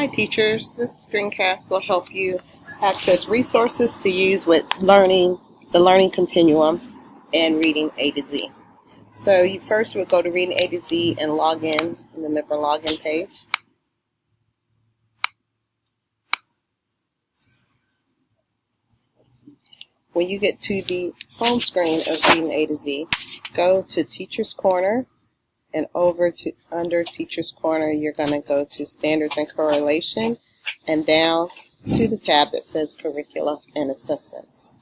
Hi teachers, this screencast will help you access resources to use with learning, the learning continuum, and reading A to Z. So you first would go to reading A to Z and log in the member login page. When you get to the home screen of reading A to Z, go to Teacher's Corner, and under Teacher's Corner you're going to go to Standards and Correlation and down to the tab that says Curricula and Assessments.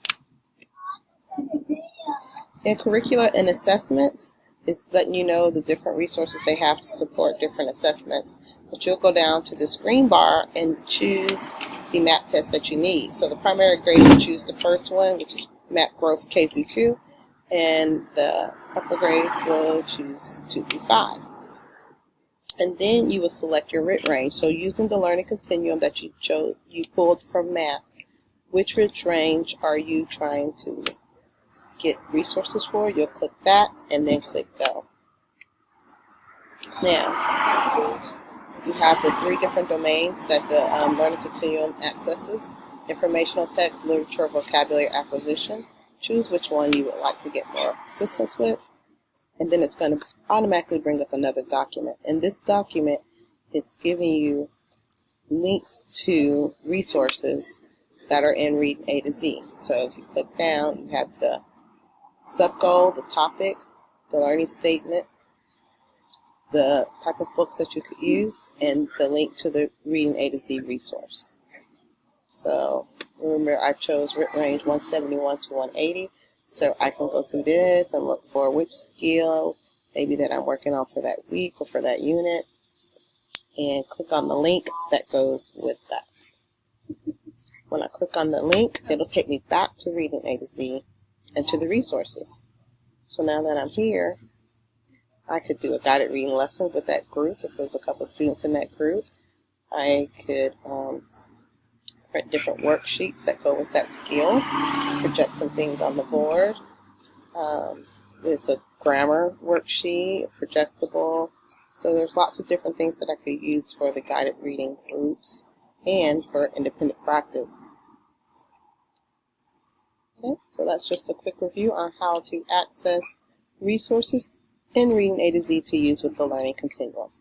In Curricula and Assessments, it's letting you know the different resources they have to support different assessments. But you'll go down to the screen bar and choose the MAP test that you need. So the primary grade, you choose the first one, which is MAP Growth K through 2, and the upper grades will choose 2 through 5. And then you will select your writ range. So using the learning continuum that you pulled from MAP, which writ range are you trying to get resources for? You'll click that and then click Go. Now, you have the 3 different domains that the learning continuum accesses: informational text, literature, vocabulary acquisition. Choose which one you would like to get more assistance with, and then it's going to automatically bring up another document. In this document, it's giving you links to resources that are in Reading A to Z. So if you click down, you have the sub-goal, the topic, the learning statement, the type of books that you could use, and the link to the Reading A to Z resource. So remember, I chose writ range 171 to 180, so I can go through this and look for which skill maybe that I'm working on for that week or for that unit, and click on the link that goes with that. When I click on the link, it'll take me back to Reading A to Z and to the resources. So now that I'm here, I could do a guided reading lesson with that group if there's a couple of students in that group. I could print different worksheets that go with that skill, project some things on the board. There's a grammar worksheet, projectable. So there's lots of different things that I could use for the guided reading groups and for independent practice. Okay, so that's just a quick review on how to access resources in Reading A to Z to use with the learning continuum.